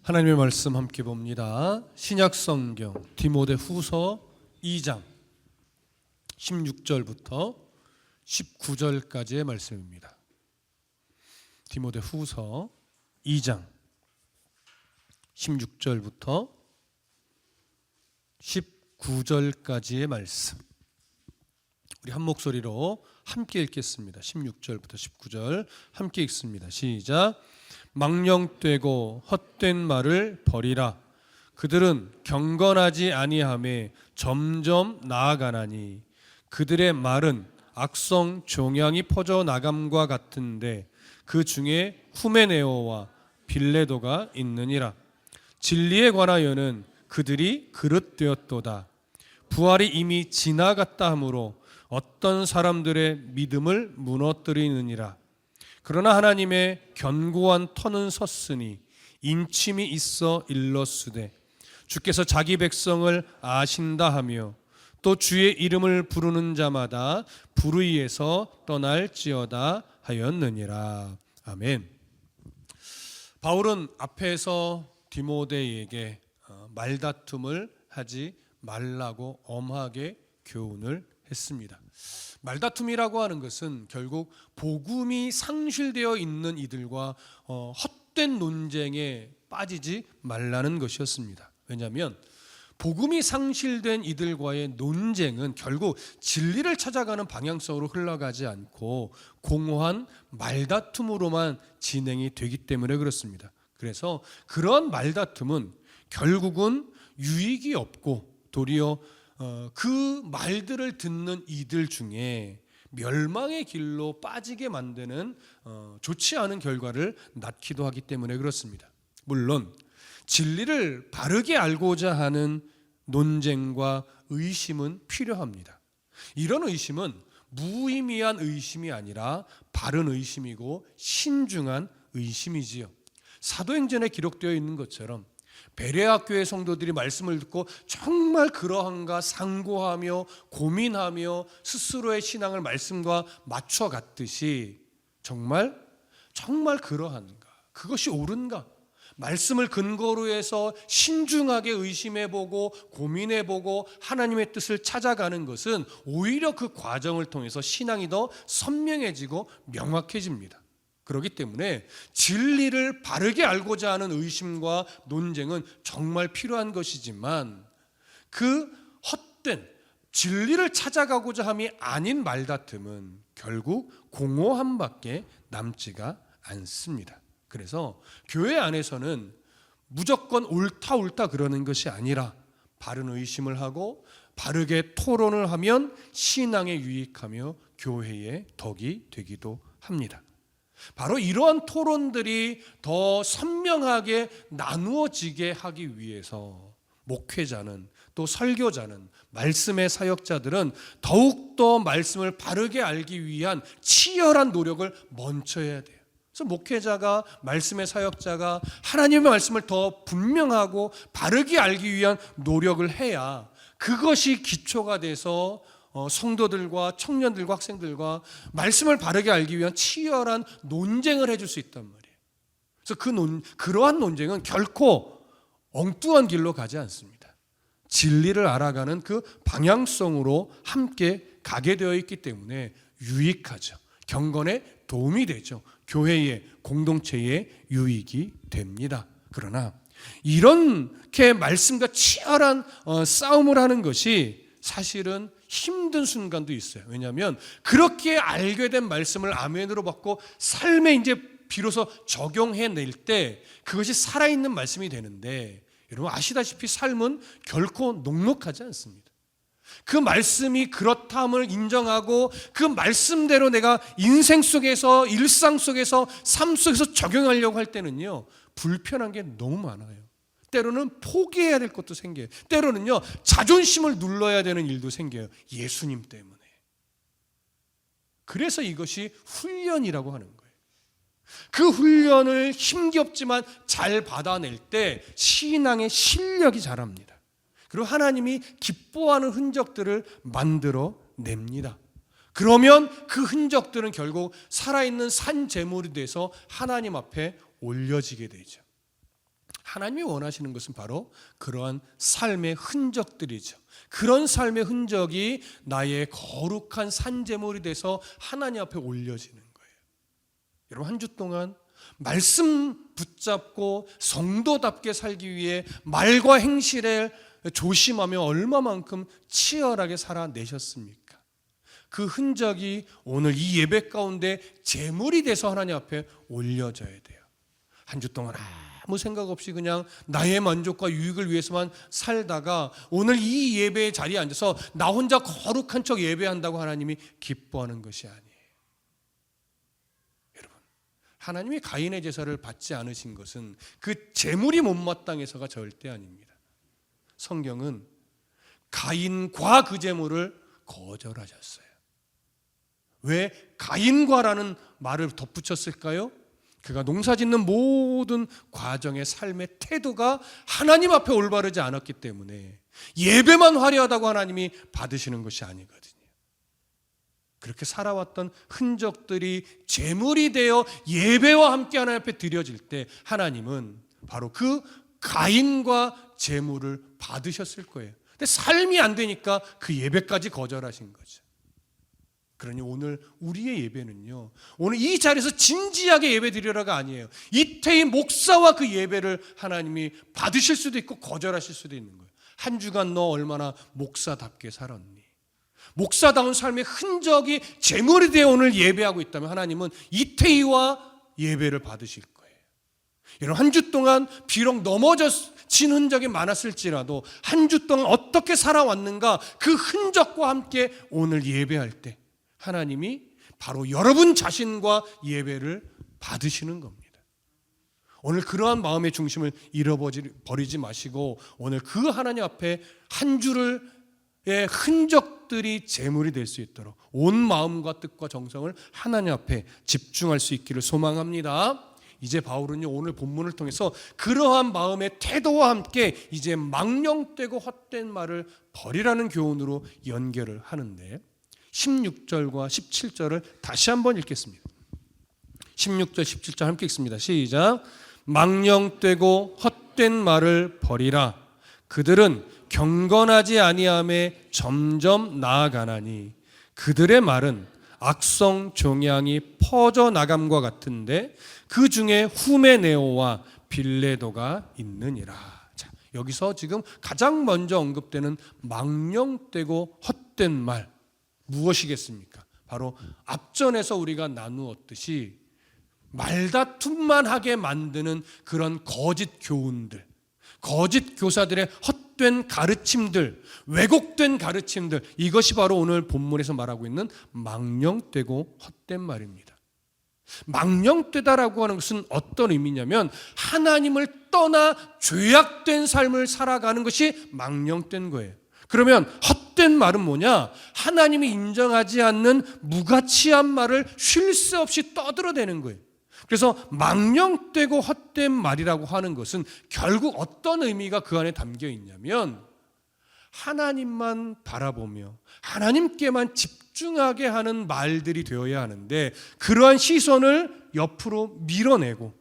하나님의 말씀 함께 봅니다. 신약성경 디모데후서 2장 16절부터 19절까지의 말씀입니다. 디모데후서 2장 16절부터 19절까지의 말씀, 우리 한 목소리로 함께 읽겠습니다. 16절부터 19절 함께 읽습니다. 시작. 망령되고 헛된 말을 버리라. 그들은 경건하지 아니하매 점점 나아가나니 그들의 말은 악성 종양이 퍼져 나감과 같은데 그 중에 후메네오와 빌레도가 있느니라. 진리에 관하여는 그들이 그릇되었도다. 부활이 이미 지나갔다 하므로 어떤 사람들의 믿음을 무너뜨리느니라. 그러나 하나님의 견고한 터는 섰으니 인침이 있어 일렀으되 주께서 자기 백성을 아신다 하며 또 주의 이름을 부르는 자마다 불의에서 떠날지어다 하였느니라. 아멘. 바울은 앞에서 디모데에게 말다툼을 하지 말라고 엄하게 교훈을 했습니다. 말다툼이라고 하는 것은 결국 복음이 상실되어 있는 이들과 헛된 논쟁에 빠지지 말라는 것이었습니다. 왜냐하면 복음이 상실된 이들과의 논쟁은 결국 진리를 찾아가는 방향성으로 흘러가지 않고 공허한 말다툼으로만 진행이 되기 때문에 그렇습니다. 그래서 그런 말다툼은 결국은 유익이 없고 도리어 그 말들을 듣는 이들 중에 멸망의 길로 빠지게 만드는 좋지 않은 결과를 낳기도 하기 때문에 그렇습니다. 물론 진리를 바르게 알고자 하는 논쟁과 의심은 필요합니다. 이런 의심은 무의미한 의심이 아니라 바른 의심이고 신중한 의심이지요. 사도행전에 기록되어 있는 것처럼 베레아 교회 성도들이 말씀을 듣고 정말 그러한가 상고하며 고민하며 스스로의 신앙을 말씀과 맞춰갔듯이 정말 그러한가, 그것이 옳은가, 말씀을 근거로 해서 신중하게 의심해보고 고민해보고 하나님의 뜻을 찾아가는 것은 오히려 그 과정을 통해서 신앙이 더 선명해지고 명확해집니다. 그렇기 때문에 진리를 바르게 알고자 하는 의심과 논쟁은 정말 필요한 것이지만 그 헛된 진리를 찾아가고자 함이 아닌 말다툼은 결국 공허함밖에 남지가 않습니다. 그래서 교회 안에서는 무조건 옳다 그러는 것이 아니라 바른 의심을 하고 바르게 토론을 하면 신앙에 유익하며 교회의 덕이 되기도 합니다. 바로 이러한 토론들이 더 선명하게 나누어지게 하기 위해서 목회자는 또 설교자는 말씀의 사역자들은 더욱더 말씀을 바르게 알기 위한 치열한 노력을 먼저 해야 돼요. 그래서 목회자가 말씀의 사역자가 하나님의 말씀을 더 분명하고 바르게 알기 위한 노력을 해야 그것이 기초가 돼서 성도들과 청년들과 학생들과 말씀을 바르게 알기 위한 치열한 논쟁을 해줄 수 있단 말이에요. 그래서 그러한 논쟁은 결코 엉뚱한 길로 가지 않습니다. 진리를 알아가는 그 방향성으로 함께 가게 되어 있기 때문에 유익하죠. 경건에 도움이 되죠. 교회의 공동체의 유익이 됩니다. 그러나 이렇게 말씀과 치열한 싸움을 하는 것이 사실은 힘든 순간도 있어요. 왜냐하면 그렇게 알게 된 말씀을 아멘으로 받고 삶에 이제 비로소 적용해낼 때 그것이 살아있는 말씀이 되는데, 여러분 아시다시피 삶은 결코 녹록하지 않습니다. 그 말씀이 그렇다함을 인정하고 그 말씀대로 내가 인생 속에서 일상 속에서 삶 속에서 적용하려고 할 때는요, 불편한 게 너무 많아요. 때로는 포기해야 될 것도 생겨요. 때로는요, 자존심을 눌러야 되는 일도 생겨요. 예수님 때문에. 그래서 이것이 훈련이라고 하는 거예요. 그 훈련을 힘겹지만 잘 받아낼 때 신앙의 실력이 자랍니다. 그리고 하나님이 기뻐하는 흔적들을 만들어 냅니다. 그러면 그 흔적들은 결국 살아있는 산 제물이 돼서 하나님 앞에 올려지게 되죠. 하나님이 원하시는 것은 바로 그러한 삶의 흔적들이죠. 그런 삶의 흔적이 나의 거룩한 산제물이 돼서 하나님 앞에 올려지는 거예요. 여러분, 한 주 동안 말씀 붙잡고 성도답게 살기 위해 말과 행실에 조심하며 얼마만큼 치열하게 살아내셨습니까? 그 흔적이 오늘 이 예배 가운데 제물이 돼서 하나님 앞에 올려져야 돼요. 한 주 동안 아무 생각 없이 그냥 나의 만족과 유익을 위해서만 살다가 오늘 이 예배의 자리에 앉아서 나 혼자 거룩한 척 예배한다고 하나님이 기뻐하는 것이 아니에요. 여러분, 하나님이 가인의 제사를 받지 않으신 것은 그 제물이 못마땅해서가 절대 아닙니다. 성경은 가인과 그 제물을 거절하셨어요. 왜 가인과라는 말을 덧붙였을까요? 그가 농사짓는 모든 과정의 삶의 태도가 하나님 앞에 올바르지 않았기 때문에 예배만 화려하다고 하나님이 받으시는 것이 아니거든요. 그렇게 살아왔던 흔적들이 제물이 되어 예배와 함께 하나님 앞에 드려질 때 하나님은 바로 그 가인과 제물을 받으셨을 거예요. 근데 삶이 안 되니까 그 예배까지 거절하신 거죠. 그러니 오늘 우리의 예배는요, 오늘 이 자리에서 진지하게 예배 드리라가 아니에요. 이태희 목사와 그 예배를 하나님이 받으실 수도 있고 거절하실 수도 있는 거예요. 한 주간 너 얼마나 목사답게 살았니? 목사다운 삶의 흔적이 제물이 되어 오늘 예배하고 있다면 하나님은 이태희와 예배를 받으실 거예요. 여러분, 한 주 동안 비록 넘어진 흔적이 많았을지라도 한 주 동안 어떻게 살아왔는가 그 흔적과 함께 오늘 예배할 때 하나님이 바로 여러분 자신과 예배를 받으시는 겁니다. 오늘 그러한 마음의 중심을 잃어버리지 마시고 오늘 그 하나님 앞에 한 주의 흔적들이 제물이 될 수 있도록 온 마음과 뜻과 정성을 하나님 앞에 집중할 수 있기를 소망합니다. 이제 바울은요, 오늘 본문을 통해서 그러한 마음의 태도와 함께 이제 망령되고 헛된 말을 버리라는 교훈으로 연결을 하는데 16절과 17절을 다시 한번 읽겠습니다. 16절 17절 함께 읽습니다. 시작. 망령되고 헛된 말을 버리라. 그들은 경건하지 아니함에 점점 나아가나니 그들의 말은 악성 종양이 퍼져나감과 같은데 그 중에 후메네오와 빌레도가 있느니라. 자, 여기서 지금 가장 먼저 언급되는 망령되고 헛된 말 무엇이겠습니까? 바로 앞전에서 우리가 나누었듯이 말다툼만 하게 만드는 그런 거짓 교훈들, 거짓 교사들의 헛된 가르침들, 왜곡된 가르침들, 이것이 바로 오늘 본문에서 말하고 있는 망령되고 헛된 말입니다. 망령되다라고 하는 것은 어떤 의미냐면 하나님을 떠나 죄악된 삶을 살아가는 것이 망령된 거예요. 그러면 헛된 말은 뭐냐? 하나님이 인정하지 않는 무가치한 말을 쉴 새 없이 떠들어대는 거예요. 그래서 망령되고 헛된 말이라고 하는 것은 결국 어떤 의미가 그 안에 담겨 있냐면 하나님만 바라보며 하나님께만 집중하게 하는 말들이 되어야 하는데 그러한 시선을 옆으로 밀어내고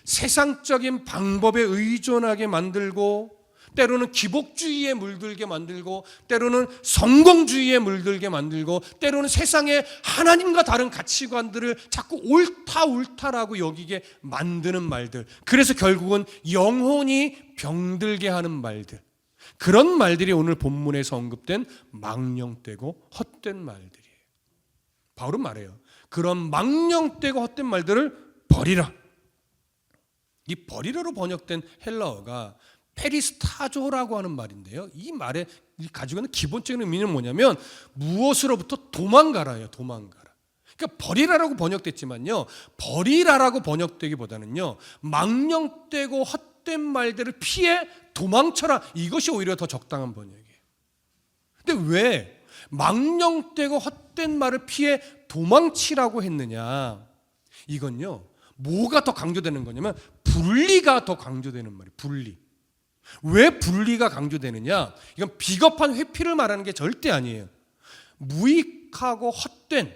세상적인 방법에 의존하게 만들고 때로는 기복주의에 물들게 만들고 때로는 성공주의에 물들게 만들고 때로는 세상의 하나님과 다른 가치관들을 자꾸 옳다라고 여기게 만드는 말들, 그래서 결국은 영혼이 병들게 하는 말들, 그런 말들이 오늘 본문에서 언급된 망령되고 헛된 말들이에요. 바울은 말해요. 그런 망령되고 헛된 말들을 버리라. 이 버리라로 번역된 헬라어가 페리스타조라고 하는 말인데요. 이 말에 가지고 있는 기본적인 의미는 뭐냐면 무엇으로부터 도망가라예요. 도망가라. 그러니까 버리라라고 번역됐지만요, 버리라라고 번역되기보다는요, 망령되고 헛된 말들을 피해 도망쳐라, 이것이 오히려 더 적당한 번역이에요. 근데 왜 망령되고 헛된 말을 피해 도망치라고 했느냐? 이건요, 뭐가 더 강조되는 거냐면 분리가 더 강조되는 말이에요. 분리. 왜 분리가 강조되느냐? 이건 비겁한 회피를 말하는 게 절대 아니에요. 무익하고 헛된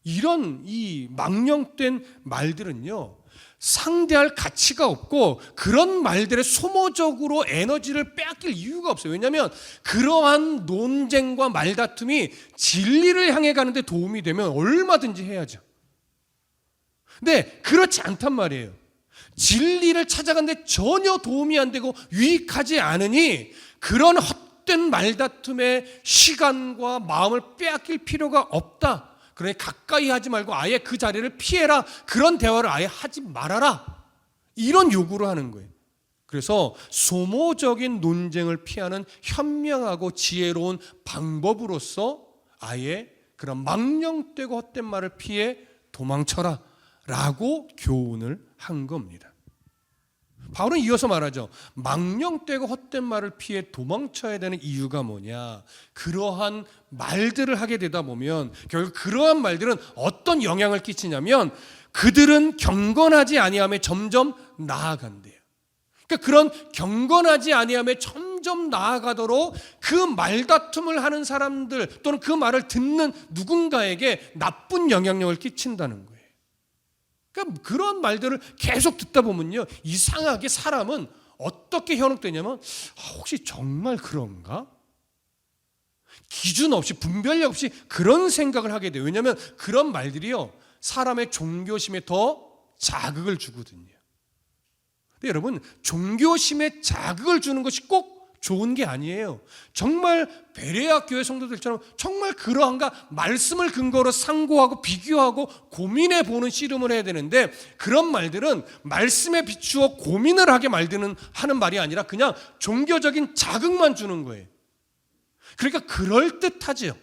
이런 이 망령된 말들은요, 상대할 가치가 없고 그런 말들에 소모적으로 에너지를 빼앗길 이유가 없어요. 왜냐하면 그러한 논쟁과 말다툼이 진리를 향해 가는데 도움이 되면 얼마든지 해야죠. 근데 그렇지 않단 말이에요. 진리를 찾아가는데 전혀 도움이 안 되고 유익하지 않으니 그런 헛된 말다툼에 시간과 마음을 빼앗길 필요가 없다. 그러니 가까이 하지 말고 아예 그 자리를 피해라. 그런 대화를 아예 하지 말아라. 이런 요구를 하는 거예요. 그래서 소모적인 논쟁을 피하는 현명하고 지혜로운 방법으로서 아예 그런 망령되고 헛된 말을 피해 도망쳐라 라고 교훈을 한 겁니다. 바울은 이어서 말하죠. 망령되고 헛된 말을 피해 도망쳐야 되는 이유가 뭐냐. 그러한 말들을 하게 되다 보면 결국 그러한 말들은 어떤 영향을 끼치냐면 그들은 경건하지 아니함에 점점 나아간대요. 그러니까 그런 경건하지 아니함에 점점 나아가도록 그 말다툼을 하는 사람들 또는 그 말을 듣는 누군가에게 나쁜 영향력을 끼친다는 거예요. 그러니까 그런 말들을 계속 듣다 보면요, 이상하게 사람은 어떻게 현혹되냐면 혹시 정말 그런가? 기준 없이 분별력 없이 그런 생각을 하게 돼요. 왜냐하면 그런 말들이요 사람의 종교심에 더 자극을 주거든요. 근데 여러분, 종교심에 자극을 주는 것이 꼭 좋은 게 아니에요. 정말 베레아 교회 성도들처럼 정말 그러한가 말씀을 근거로 상고하고 비교하고 고민해 보는 씨름을 해야 되는데 그런 말들은 말씀에 비추어 고민을 하게 하는 말이 아니라 그냥 종교적인 자극만 주는 거예요. 그러니까 그럴듯하죠.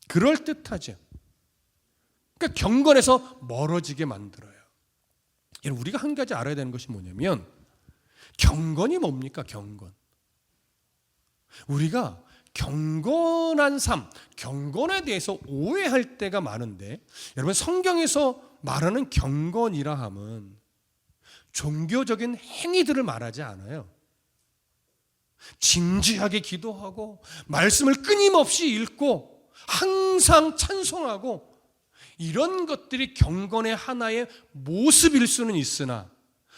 그러니까 경건에서 멀어지게 만들어요. 우리가 한 가지 알아야 되는 것이 뭐냐면 경건이 뭡니까? 경건. 우리가 경건한 삶, 경건에 대해서 오해할 때가 많은데 여러분, 성경에서 말하는 경건이라 함은 종교적인 행위들을 말하지 않아요. 진지하게 기도하고 말씀을 끊임없이 읽고 항상 찬송하고 이런 것들이 경건의 하나의 모습일 수는 있으나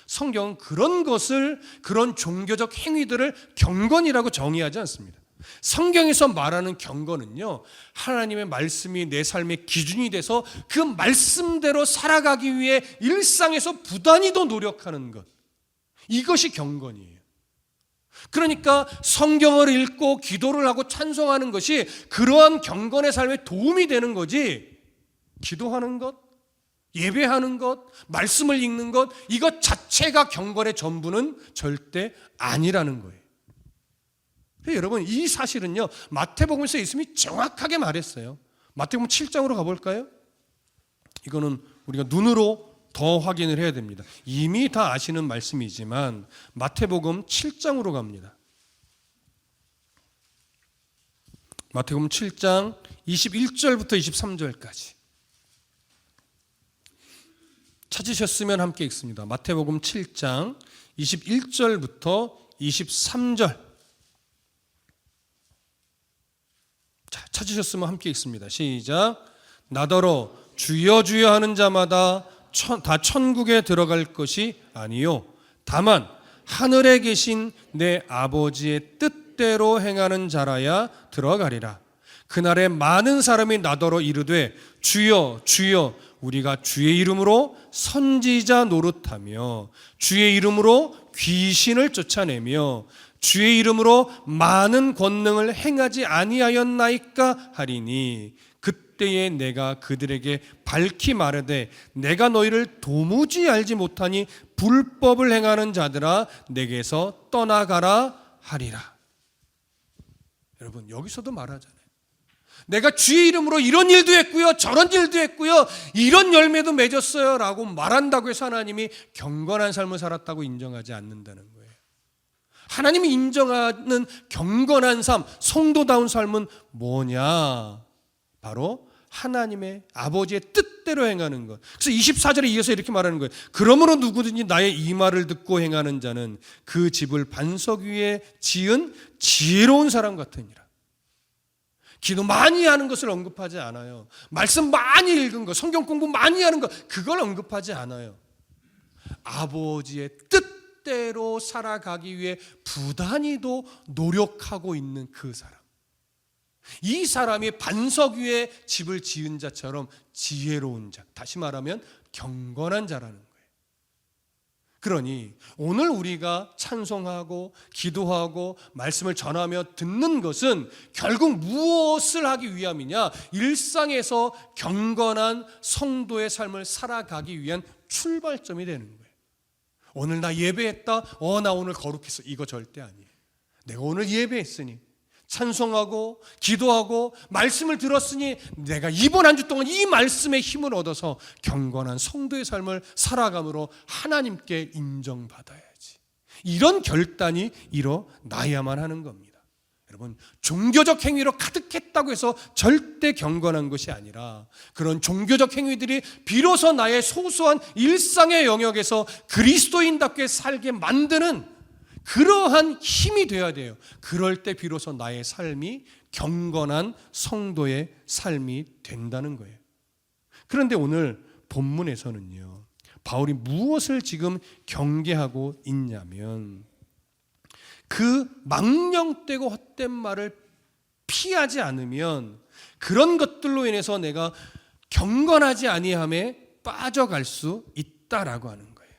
성경은 그런 종교적 행위들을 경건이라고 정의하지 않습니다. 성경에서 말하는 경건은요, 하나님의 말씀이 내 삶의 기준이 돼서 그 말씀대로 살아가기 위해 일상에서 부단히도 노력하는 것, 이것이 경건이에요. 그러니까 성경을 읽고 기도를 하고 찬송하는 것이 그러한 경건의 삶에 도움이 되는 거지, 기도하는 것, 예배하는 것, 말씀을 읽는 것, 이것 자체가 경건의 전부는 절대 아니라는 거예요. 여러분, 이 사실은요 마태복음에서 예수님이 정확하게 말했어요. 마태복음 7장으로 가볼까요? 이거는 우리가 눈으로 더 확인을 해야 됩니다. 이미 다 아시는 말씀이지만 마태복음 7장으로 갑니다. 마태복음 7장 21절부터 23절까지 찾으셨으면 함께 읽습니다. 마태복음 7장 21절부터 23절. 자, 찾으셨으면 함께 읽습니다. 시작. 나더러 주여 주여 하는 자마다 다 천국에 들어갈 것이 아니요 다만 하늘에 계신 내 아버지의 뜻대로 행하는 자라야 들어가리라. 그날에 많은 사람이 나더러 이르되 주여 주여 우리가 주의 이름으로 선지자 노릇하며 주의 이름으로 귀신을 쫓아내며 주의 이름으로 많은 권능을 행하지 아니하였나이까 하리니 그때에 내가 그들에게 밝히 말하되 내가 너희를 도무지 알지 못하니 불법을 행하는 자들아 내게서 떠나가라 하리라. 여러분, 여기서도 말하잖아요. 내가 주의 이름으로 이런 일도 했고요, 저런 일도 했고요, 이런 열매도 맺었어요 라고 말한다고 해서 하나님이 경건한 삶을 살았다고 인정하지 않는다는 거예요. 하나님이 인정하는 경건한 삶, 성도다운 삶은 뭐냐? 바로 하나님의 아버지의 뜻대로 행하는 것. 그래서 24절에 이어서 이렇게 말하는 거예요. 그러므로 누구든지 나의 이 말을 듣고 행하는 자는 그 집을 반석 위에 지은 지혜로운 사람 같으니라. 기도 많이 하는 것을 언급하지 않아요. 말씀 많이 읽은 것, 성경 공부 많이 하는 것, 그걸 언급하지 않아요. 아버지의 뜻대로 살아가기 위해 부단히도 노력하고 있는 그 사람. 이 사람이 반석 위에 집을 지은 자처럼 지혜로운 자, 다시 말하면 경건한 자라는 거예요. 그러니 오늘 우리가 찬송하고 기도하고 말씀을 전하며 듣는 것은 결국 무엇을 하기 위함이냐? 일상에서 경건한 성도의 삶을 살아가기 위한 출발점이 되는 거예요. 오늘 나 예배했다. 나 오늘 거룩했어. 이거 절대 아니에요. 내가 오늘 예배했으니, 찬송하고 기도하고 말씀을 들었으니 내가 이번 한 주 동안 이 말씀의 힘을 얻어서 경건한 성도의 삶을 살아감으로 하나님께 인정받아야지. 이런 결단이 일어나야만 하는 겁니다. 여러분, 종교적 행위로 가득했다고 해서 절대 경건한 것이 아니라 그런 종교적 행위들이 비로소 나의 소소한 일상의 영역에서 그리스도인답게 살게 만드는 그러한 힘이 되어야 돼요. 그럴 때 비로소 나의 삶이 경건한 성도의 삶이 된다는 거예요. 그런데 오늘 본문에서는요, 바울이 무엇을 지금 경계하고 있냐면 그 망령되고 헛된 말을 피하지 않으면 그런 것들로 인해서 내가 경건하지 아니함에 빠져갈 수 있다라고 하는 거예요.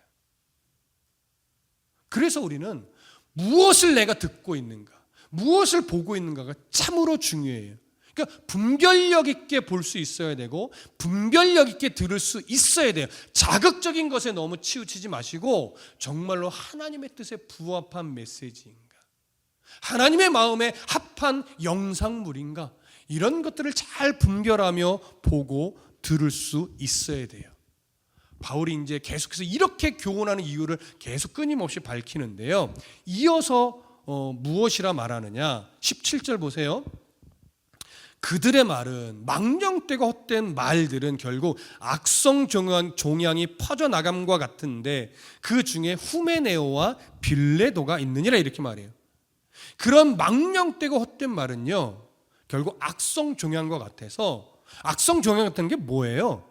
그래서 우리는 무엇을 내가 듣고 있는가, 무엇을 보고 있는가가 참으로 중요해요. 그러니까 분별력 있게 볼 수 있어야 되고 분별력 있게 들을 수 있어야 돼요. 자극적인 것에 너무 치우치지 마시고 정말로 하나님의 뜻에 부합한 메시지인가, 하나님의 마음에 합한 영상물인가, 이런 것들을 잘 분별하며 보고 들을 수 있어야 돼요. 바울이 이제 계속해서 이렇게 교훈하는 이유를 계속 끊임없이 밝히는데요. 이어서 무엇이라 말하느냐? 17절 보세요. 그들의 말은, 망령되고 헛된 말들은 결국 악성 종양이 퍼져나감과 같은데 그 중에 후메네오와 빌레도가 있느니라, 이렇게 말해요. 그런 망령되고 헛된 말은요, 결국 악성 종양과 같아서, 악성 종양 같은 게 뭐예요?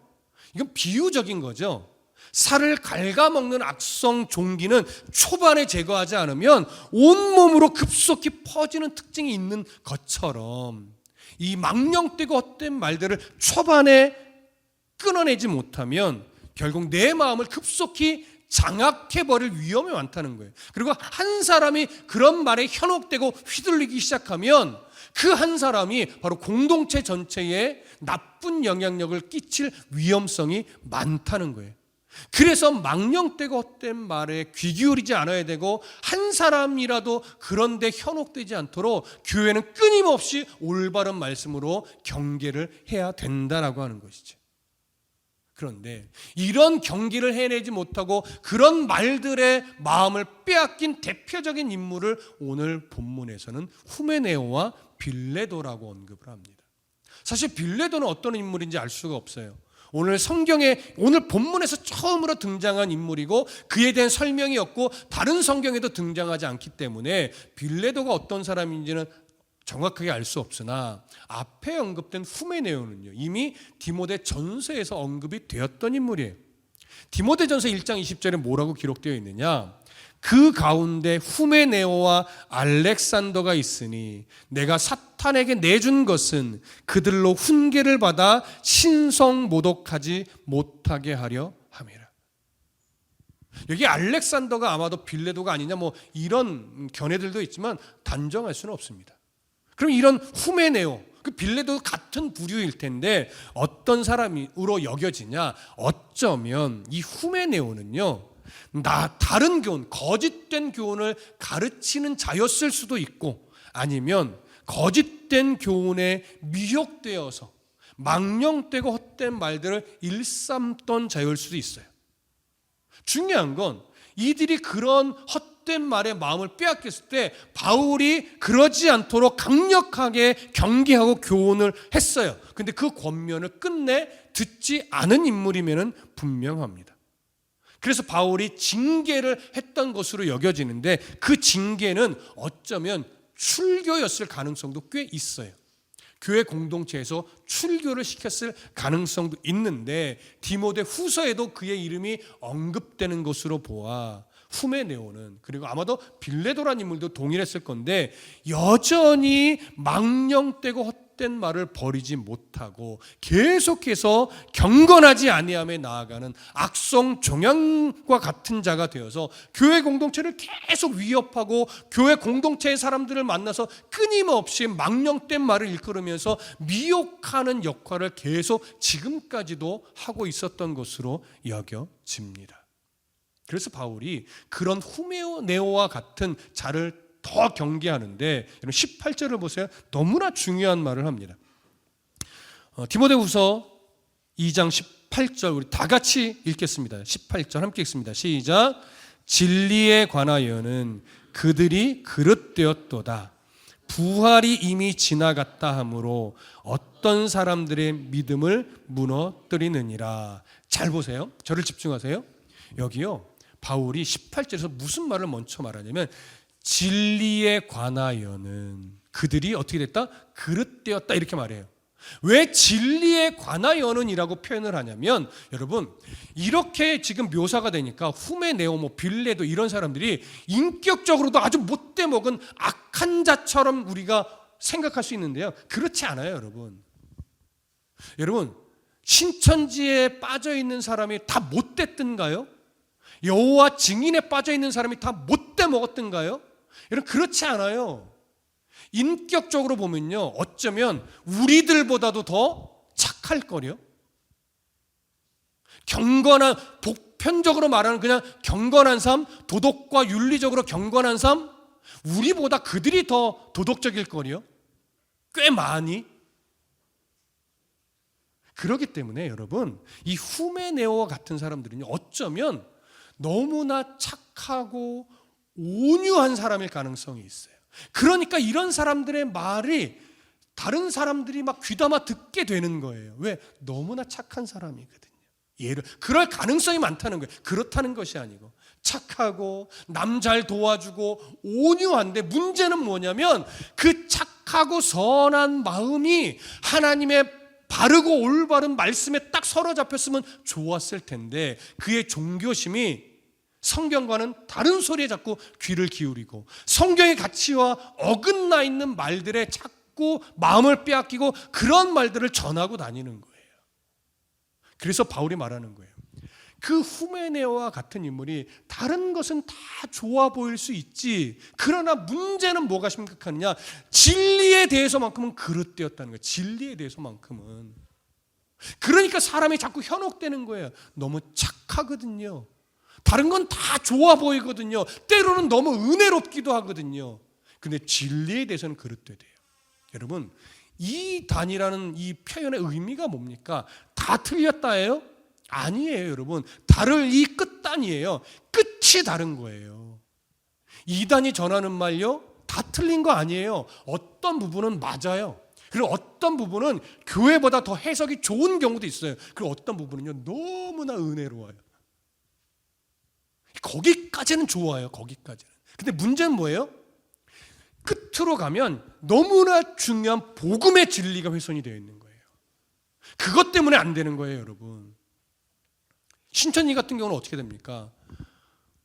이건 비유적인 거죠. 살을 갉아먹는 악성 종기는 초반에 제거하지 않으면 온몸으로 급속히 퍼지는 특징이 있는 것처럼 이 망령되고 헛된 말들을 초반에 끊어내지 못하면 결국 내 마음을 급속히 장악해버릴 위험이 많다는 거예요. 그리고 한 사람이 그런 말에 현혹되고 휘둘리기 시작하면 그 한 사람이 바로 공동체 전체에 나쁜 영향력을 끼칠 위험성이 많다는 거예요. 그래서 망령되고 헛된 말에 귀 기울이지 않아야 되고, 한 사람이라도 그런데 현혹되지 않도록 교회는 끊임없이 올바른 말씀으로 경계를 해야 된다라고 하는 것이죠. 그런데 이런 경계를 해내지 못하고 그런 말들의 마음을 빼앗긴 대표적인 인물을 오늘 본문에서는 후메네오와 빌레도라고 언급을 합니다. 사실 빌레도는 어떤 인물인지 알 수가 없어요. 오늘 본문에서 처음으로 등장한 인물이고 그에 대한 설명이 없고 다른 성경에도 등장하지 않기 때문에 빌레도가 어떤 사람인지는 정확하게 알 수 없으나 앞에 언급된 후메네오는요, 이미 디모데 전서에서 언급이 되었던 인물이에요. 디모데 전서 1장 20절에 뭐라고 기록되어 있느냐? 그 가운데 후메네오와 알렉산더가 있으니 내가 사탄에게 내준 것은 그들로 훈계를 받아 신성 모독하지 못하게 하려 함이라. 여기 알렉산더가 아마도 빌레도가 아니냐, 이런 견해들도 있지만 단정할 수는 없습니다. 그럼 이런 후메네오, 그 빌레도 같은 부류일 텐데 어떤 사람으로 여겨지냐? 어쩌면 이 후메네오는요, 다른 교훈, 거짓된 교훈을 가르치는 자였을 수도 있고, 아니면 거짓된 교훈에 미혹되어서 망령되고 헛된 말들을 일삼던 자일 수도 있어요. 중요한 건 이들이 그런 헛된 말에 마음을 빼앗겼을 때 바울이 그러지 않도록 강력하게 경계하고 교훈을 했어요. 근데 그 권면을 끝내 듣지 않은 인물이면 분명합니다. 그래서 바울이 징계를 했던 것으로 여겨지는데 그 징계는 어쩌면 출교였을 가능성도 꽤 있어요. 교회 공동체에서 출교를 시켰을 가능성도 있는데 디모데 후서에도 그의 이름이 언급되는 것으로 보아 후메네오는, 그리고 아마도 빌레도라는 인물도 동일했을 건데, 여전히 망령되고 헛된 말을 버리지 못하고 계속해서 경건하지 아니함에 나아가는 악성 종양과 같은 자가 되어서 교회 공동체를 계속 위협하고 교회 공동체의 사람들을 만나서 끊임없이 망령된 말을 일컬으면서 미혹하는 역할을 계속 지금까지도 하고 있었던 것으로 여겨집니다. 그래서 바울이 그런 후메네오와 같은 자를 더 경계하는데, 18절을 보세요. 너무나 중요한 말을 합니다. 디모데후서 2장 18절 우리 다 같이 읽겠습니다. 18절 함께 읽습니다. 시작. 진리에 관하여는 그들이 그릇되었도다. 부활이 이미 지나갔다 하므로 어떤 사람들의 믿음을 무너뜨리느니라. 잘 보세요. 저를 집중하세요. 여기요, 바울이 18절에서 무슨 말을 먼저 말하냐면, 진리에 관하여는 그들이 어떻게 됐다? 그릇되었다, 이렇게 말해요. 왜 진리에 관하여는 이라고 표현을 하냐면, 여러분, 이렇게 지금 묘사가 되니까 후메네오, 빌레도 이런 사람들이 인격적으로도 아주 못돼 먹은 악한 자처럼 우리가 생각할 수 있는데요, 그렇지 않아요. 여러분, 신천지에 빠져 있는 사람이 다 못됐던가요? 여호와 증인에 빠져 있는 사람이 다 못돼 먹었던가요? 여러분, 그렇지 않아요. 인격적으로 보면요, 어쩌면 우리들보다도 더 착할 거요. 경건한, 보편적으로 말하는 그냥 경건한 삶, 도덕과 윤리적으로 경건한 삶, 우리보다 그들이 더 도덕적일 거요. 꽤 많이. 그렇기 때문에 여러분, 이 후메네오와 같은 사람들은 어쩌면 너무나 착하고 온유한 사람일 가능성이 있어요. 그러니까 이런 사람들의 말이 다른 사람들이 막 귀담아 듣게 되는 거예요. 왜? 너무나 착한 사람이거든요. 그럴 가능성이 많다는 거예요. 그렇다는 것이 아니고, 착하고 남 잘 도와주고 온유한데, 문제는 뭐냐면 그 착하고 선한 마음이 하나님의 바르고 올바른 말씀에 딱 사로잡혔으면 좋았을 텐데, 그의 종교심이 성경과는 다른 소리에 자꾸 귀를 기울이고 성경의 가치와 어긋나 있는 말들에 자꾸 마음을 빼앗기고 그런 말들을 전하고 다니는 거예요. 그래서 바울이 말하는 거예요. 그 후메네오와 같은 인물이 다른 것은 다 좋아 보일 수 있지, 그러나 문제는 뭐가 심각하느냐, 진리에 대해서만큼은 그릇되었다는 거예요. 진리에 대해서만큼은. 그러니까 사람이 자꾸 현혹되는 거예요. 너무 착하거든요. 다른 건 다 좋아 보이거든요. 때로는 너무 은혜롭기도 하거든요. 근데 진리에 대해서는 그릇돼야 돼요. 여러분, 이 단이라는 이 표현의 의미가 뭡니까? 다 틀렸다예요? 아니에요. 여러분, 다를 이 끝단이에요. 끝이 다른 거예요. 이 단이 전하는 말요, 다 틀린 거 아니에요. 어떤 부분은 맞아요. 그리고 어떤 부분은 교회보다 더 해석이 좋은 경우도 있어요. 그리고 어떤 부분은요, 너무나 은혜로워요. 거기까지는 좋아요. 거기까지는. 근데 문제는 뭐예요? 끝으로 가면 너무나 중요한 복음의 진리가 훼손이 되어 있는 거예요. 그것 때문에 안 되는 거예요, 여러분. 신천지 같은 경우는 어떻게 됩니까?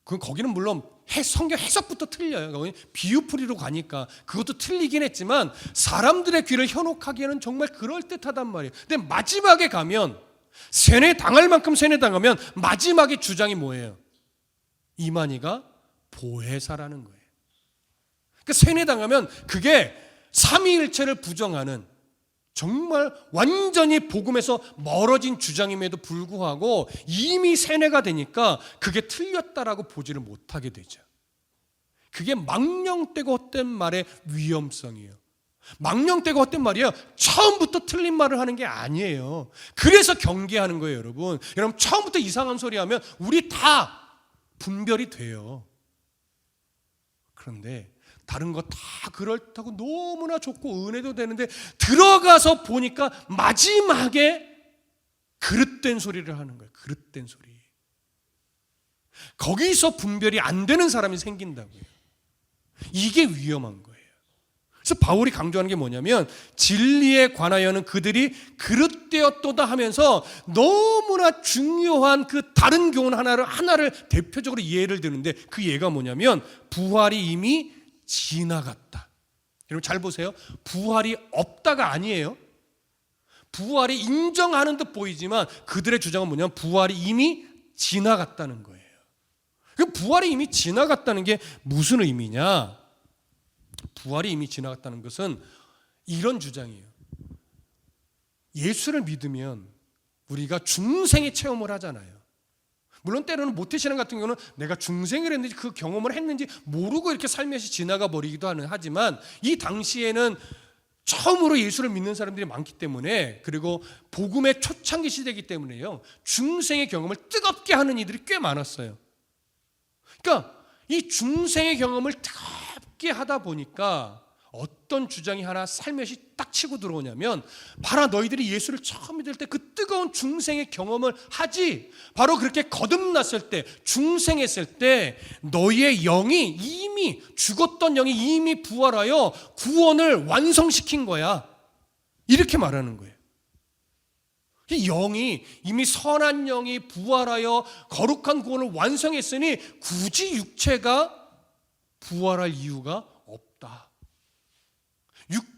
거기는 물론 성경 해석부터 틀려요. 거기 비유풀이로 가니까 그것도 틀리긴 했지만 사람들의 귀를 현혹하기에는 정말 그럴듯하단 말이에요. 근데 마지막에 가면, 세뇌당할 만큼 세뇌당하면 마지막에 주장이 뭐예요? 이만희가 보혜사라는 거예요. 그러니까 세뇌당하면 그게 삼위일체를 부정하는, 정말 완전히 복음에서 멀어진 주장임에도 불구하고 이미 세뇌가 되니까 그게 틀렸다라고 보지를 못하게 되죠. 그게 망령되고 헛된 말의 위험성이에요. 망령되고 헛된 말이에요. 처음부터 틀린 말을 하는 게 아니에요. 그래서 경계하는 거예요, 여러분. 여러분, 처음부터 이상한 소리 하면 우리 다 분별이 돼요. 그런데 다른 거 다 그렇다고 너무나 좋고 은혜도 되는데 들어가서 보니까 마지막에 그릇된 소리를 하는 거예요. 그릇된 소리. 거기서 분별이 안 되는 사람이 생긴다고요. 이게 위험한 거예요. 그래서 바울이 강조하는 게 뭐냐면 진리에 관하여는 그들이 그릇되었도다 하면서 너무나 중요한 그 다른 교훈 하나를 대표적으로 예를 드는데 그 예가 뭐냐면 부활이 이미 지나갔다. 여러분 잘 보세요. 부활이 없다가 아니에요. 부활이 인정하는 듯 보이지만 그들의 주장은 뭐냐면 부활이 이미 지나갔다는 거예요. 부활이 이미 지나갔다는 게 무슨 의미냐? 부활이 이미 지나갔다는 것은 이런 주장이에요. 예수를 믿으면 우리가 중생의 체험을 하잖아요. 물론 때로는 모태신앙 같은 경우는 내가 중생을 했는지 그 경험을 했는지 모르고 이렇게 살며시 지나가 버리기도 하지만 이 당시에는 처음으로 예수를 믿는 사람들이 많기 때문에 그리고 복음의 초창기 시대이기 때문에요. 중생의 경험을 뜨겁게 하는 이들이 꽤 많았어요. 그러니까 이 중생의 경험을 뜨겁게 하다 보니까 어떤 주장이 하나 살며시 딱 치고 들어오냐면 바로 너희들이 예수를 처음 믿을 때 그 뜨거운 중생의 경험을 하지 바로 그렇게 거듭났을 때 중생했을 때 너희의 영이 이미 죽었던 영이 이미 부활하여 구원을 완성시킨 거야. 이렇게 말하는 거예요. 이 영이 이미 선한 영이 부활하여 거룩한 구원을 완성했으니 굳이 육체가 부활할 이유가 없다.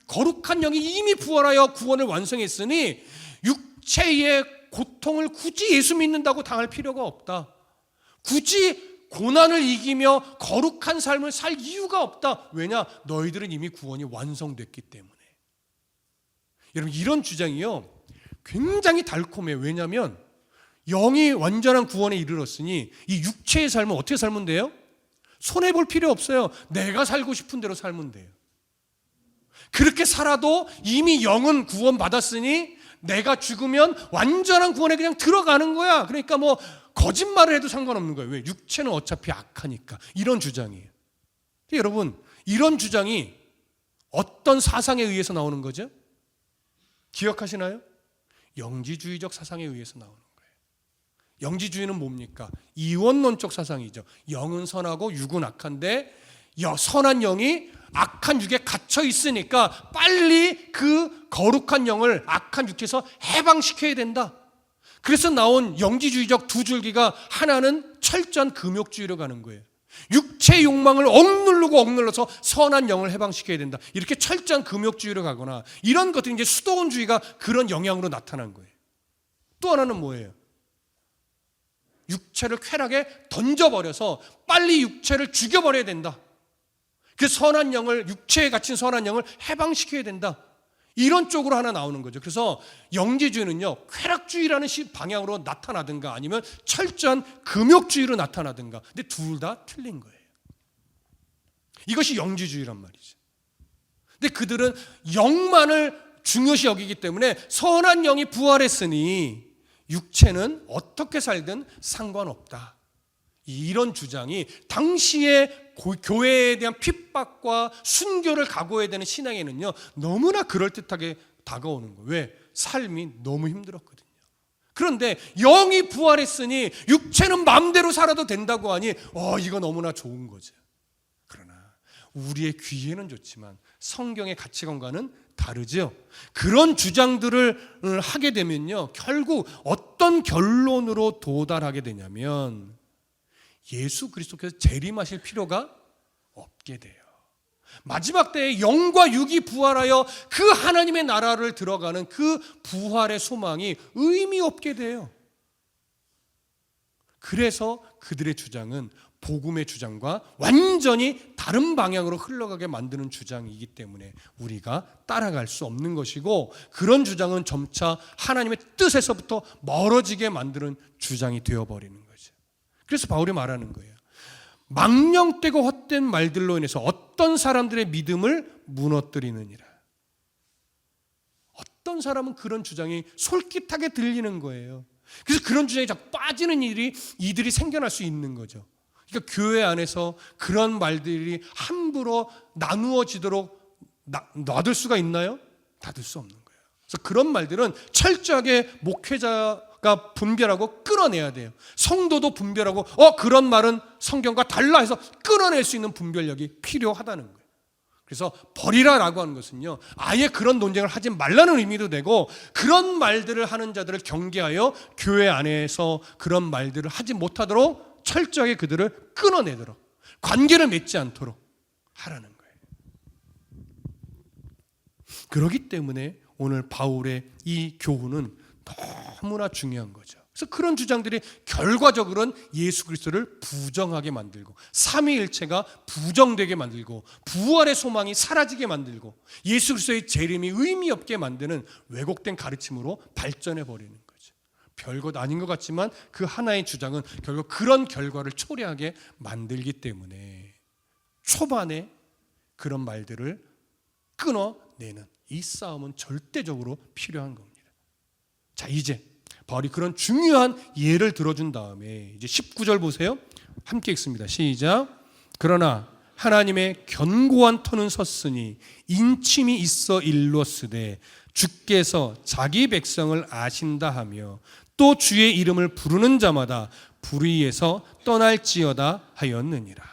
거룩한 영이 이미 부활하여 구원을 완성했으니 육체의 고통을 굳이 예수 믿는다고 당할 필요가 없다. 굳이 고난을 이기며 거룩한 삶을 살 이유가 없다. 왜냐? 너희들은 이미 구원이 완성됐기 때문에. 여러분 이런 주장이요 굉장히 달콤해요. 왜냐하면 영이 완전한 구원에 이르렀으니 이 육체의 삶은 어떻게 살면 돼요? 손해볼 필요 없어요. 내가 살고 싶은 대로 살면 돼요. 그렇게 살아도 이미 영은 구원받았으니 내가 죽으면 완전한 구원에 그냥 들어가는 거야. 그러니까 뭐 거짓말을 해도 상관없는 거예요. 왜? 육체는 어차피 악하니까. 이런 주장이에요. 여러분 이런 주장이 어떤 사상에 의해서 나오는 거죠? 기억하시나요? 영지주의적 사상에 의해서 나오는 거예요. 영지주의는 뭡니까? 이원론적 사상이죠. 영은 선하고 육은 악한데 선한 영이 악한 육에 갇혀 있으니까 빨리 그 거룩한 영을 악한 육에서 해방시켜야 된다. 그래서 나온 영지주의적 두 줄기가 하나는 철저한 금욕주의로 가는 거예요. 육체의 욕망을 억눌러서 선한 영을 해방시켜야 된다. 이렇게 철저한 금욕주의로 가거나 이런 것들이 이제 수도원주의가 그런 영향으로 나타난 거예요. 또 하나는 뭐예요? 육체를 쾌락에 던져버려서 빨리 육체를 죽여버려야 된다. 그 선한 영을 육체에 갇힌 선한 영을 해방시켜야 된다. 이런 쪽으로 하나 나오는 거죠. 그래서 영지주의는요 쾌락주의라는 방향으로 나타나든가 아니면 철저한 금욕주의로 나타나든가. 근데 둘 다 틀린 거예요. 이것이 영지주의란 말이죠. 근데 그들은 영만을 중요시 여기기 때문에 선한 영이 부활했으니 육체는 어떻게 살든 상관없다. 이런 주장이 당시에 교회에 대한 핍박과 순교를 각오해야 되는 신앙에는요 너무나 그럴듯하게 다가오는 거예요. 왜? 삶이 너무 힘들었거든요. 그런데 영이 부활했으니 육체는 마음대로 살아도 된다고 하니 이거 너무나 좋은 거죠. 그러나 우리의 귀에는 좋지만 성경의 가치관과는 다르죠. 그런 주장들을 하게 되면요 결국 어떤 결론으로 도달하게 되냐면 예수 그리스도께서 재림하실 필요가 없게 돼요. 마지막 때에 영과 육이 부활하여 그 하나님의 나라를 들어가는 그 부활의 소망이 의미 없게 돼요. 그래서 그들의 주장은 복음의 주장과 완전히 다른 방향으로 흘러가게 만드는 주장이기 때문에 우리가 따라갈 수 없는 것이고 그런 주장은 점차 하나님의 뜻에서부터 멀어지게 만드는 주장이 되어버리는 거죠. 그래서 바울이 말하는 거예요. 망령되고 헛된 말들로 인해서 어떤 사람들의 믿음을 무너뜨리느니라. 어떤 사람은 그런 주장이 솔깃하게 들리는 거예요. 그래서 그런 주장에 자꾸 빠지는 이들이 생겨날 수 있는 거죠. 그러니까 교회 안에서 그런 말들이 함부로 나누어지도록 놔둘 수가 있나요? 놔둘 수 없는 거예요. 그래서 그런 말들은 철저하게 목회자가 분별하고 끌어내야 돼요. 성도도 분별하고 그런 말은 성경과 달라 해서 끌어낼 수 있는 분별력이 필요하다는 거예요. 그래서 버리라라고 하는 것은요, 아예 그런 논쟁을 하지 말라는 의미도 되고, 그런 말들을 하는 자들을 경계하여 교회 안에서 그런 말들을 하지 못하도록 철저하게 그들을 끊어내도록, 관계를 맺지 않도록 하라는 거예요. 그렇기 때문에 오늘 바울의 이 교훈은 너무나 중요한 거죠. 그래서 그런 주장들이 결과적으로는 예수 그리스도를 부정하게 만들고, 삼위일체가 부정되게 만들고, 부활의 소망이 사라지게 만들고, 예수 그리스도의 재림이 의미 없게 만드는 왜곡된 가르침으로 발전해 버리는 거죠. 별것 아닌 것 같지만 그 하나의 주장은 결국 그런 결과를 초래하게 만들기 때문에 초반에 그런 말들을 끊어내는 이 싸움은 절대적으로 필요한 겁니다. 자, 이제 바울이 그런 중요한 예를 들어준 다음에 이제 19절 보세요. 함께 읽습니다. 시작. 그러나 하나님의 견고한 터는 섰으니 인침이 있어 일렀으되 주께서 자기 백성을 아신다 하며 또 주의 이름을 부르는 자마다 불의에서 떠날지어다 하였느니라.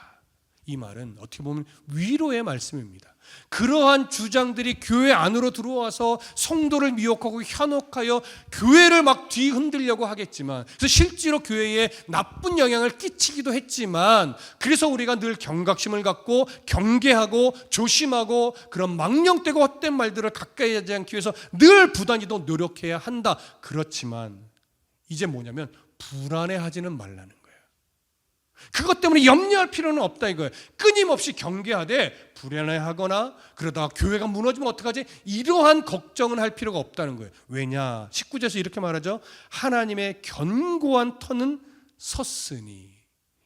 이 말은 어떻게 보면 위로의 말씀입니다. 그러한 주장들이 교회 안으로 들어와서 성도를 미혹하고 현혹하여 교회를 막 뒤흔들려고 하겠지만, 그래서 실제로 교회에 나쁜 영향을 끼치기도 했지만, 그래서 우리가 늘 경각심을 갖고 경계하고 조심하고 그런 망령되고 헛된 말들을 가까이 하지 않기 위해서 늘 부단히도 노력해야 한다. 그렇지만 이제 뭐냐면 불안해하지는 말라는 거예요. 그것 때문에 염려할 필요는 없다 이거예요. 끊임없이 경계하되 불안해하거나 그러다가 교회가 무너지면 어떡하지? 이러한 걱정은 할 필요가 없다는 거예요. 왜냐? 19절에서 이렇게 말하죠. 하나님의 견고한 터는 섰으니.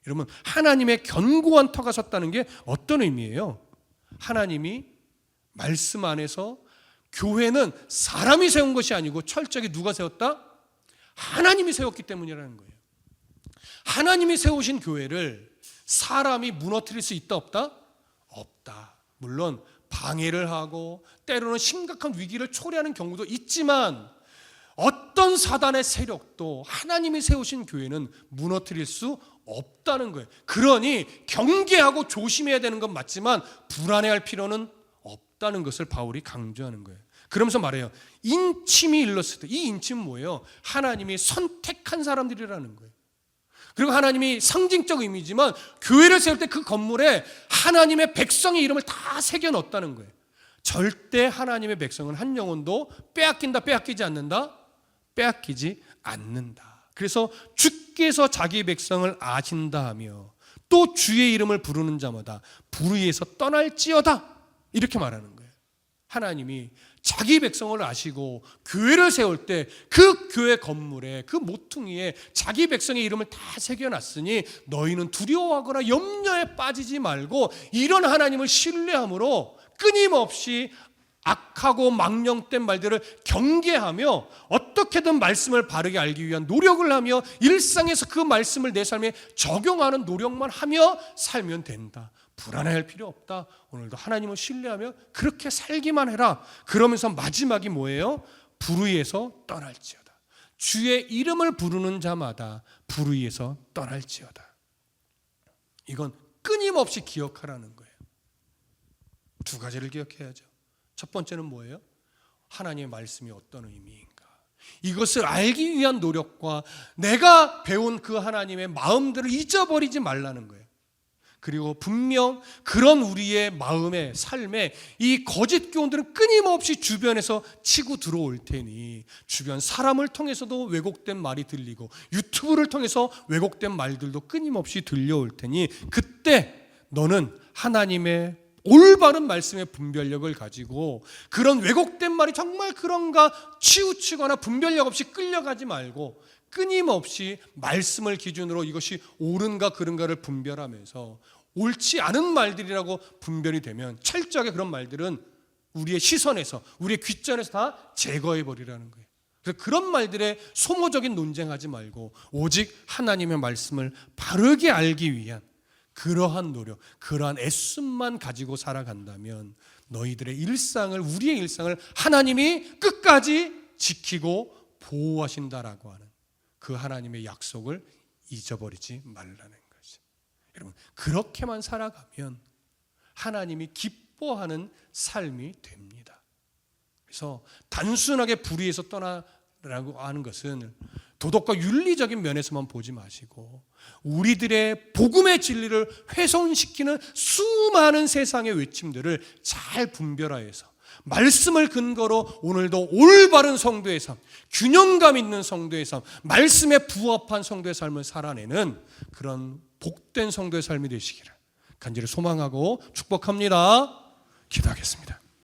여러분, 하나님의 견고한 터가 섰다는 게 어떤 의미예요? 하나님이 말씀 안에서 교회는 사람이 세운 것이 아니고 철저하게 누가 세웠다? 하나님이 세웠기 때문이라는 거예요. 하나님이 세우신 교회를 사람이 무너뜨릴 수 있다 없다? 없다. 물론 방해를 하고 때로는 심각한 위기를 초래하는 경우도 있지만, 어떤 사단의 세력도 하나님이 세우신 교회는 무너뜨릴 수 없다는 거예요. 그러니 경계하고 조심해야 되는 건 맞지만 불안해할 필요는 없다는 것을 바울이 강조하는 거예요. 그러면서 말해요. 인침이 일렀을 때, 이 인침은 뭐예요? 하나님이 선택한 사람들이라는 거예요. 그리고 하나님이 상징적 의미지만 교회를 세울 때 그 건물에 하나님의 백성의 이름을 다 새겨 넣었다는 거예요. 절대 하나님의 백성은 한 영혼도 빼앗긴다, 빼앗기지 않는다? 빼앗기지 않는다. 그래서 주께서 자기 백성을 아신다 하며 또 주의 이름을 부르는 자마다 불의에서 떠날지어다, 이렇게 말하는 거예요. 하나님이 자기 백성을 아시고 교회를 세울 때 그 교회 건물에, 그 모퉁이에 자기 백성의 이름을 다 새겨놨으니 너희는 두려워하거나 염려에 빠지지 말고 이런 하나님을 신뢰함으로 끊임없이 악하고 망령된 말들을 경계하며 어떻게든 말씀을 바르게 알기 위한 노력을 하며 일상에서 그 말씀을 내 삶에 적용하는 노력만 하며 살면 된다. 불안해할 필요 없다. 오늘도 하나님을 신뢰하며 그렇게 살기만 해라. 그러면서 마지막이 뭐예요? 불의에서 떠날지어다. 주의 이름을 부르는 자마다 불의에서 떠날지어다. 이건 끊임없이 기억하라는 거예요. 두 가지를 기억해야죠. 첫 번째는 뭐예요? 하나님의 말씀이 어떤 의미인가. 이것을 알기 위한 노력과 내가 배운 그 하나님의 마음들을 잊어버리지 말라는 거예요. 그리고 분명 그런 우리의 마음의 삶에 이 거짓 교훈들은 끊임없이 주변에서 치고 들어올 테니, 주변 사람을 통해서도 왜곡된 말이 들리고 유튜브를 통해서 왜곡된 말들도 끊임없이 들려올 테니, 그때 너는 하나님의 올바른 말씀의 분별력을 가지고 그런 왜곡된 말이 정말 그런가 치우치거나 분별력 없이 끌려가지 말고 끊임없이 말씀을 기준으로 이것이 옳은가 그른가를 분별하면서 옳지 않은 말들이라고 분별이 되면 철저하게 그런 말들은 우리의 시선에서, 우리의 귓전에서 다 제거해버리라는 거예요. 그래서 그런 말들에 소모적인 논쟁하지 말고 오직 하나님의 말씀을 바르게 알기 위한 그러한 노력, 그러한 애씀만 가지고 살아간다면 너희들의 일상을, 우리의 일상을 하나님이 끝까지 지키고 보호하신다라고 하는 그 하나님의 약속을 잊어버리지 말라는 거죠. 여러분, 그렇게만 살아가면 하나님이 기뻐하는 삶이 됩니다. 그래서 단순하게 불의에서 떠나라고 하는 것은 도덕과 윤리적인 면에서만 보지 마시고 우리들의 복음의 진리를 훼손시키는 수많은 세상의 외침들을 잘 분별하여서 말씀을 근거로 오늘도 올바른 성도의 삶, 균형감 있는 성도의 삶, 말씀에 부합한 성도의 삶을 살아내는 그런 복된 성도의 삶이 되시기를 간절히 소망하고 축복합니다. 기도하겠습니다.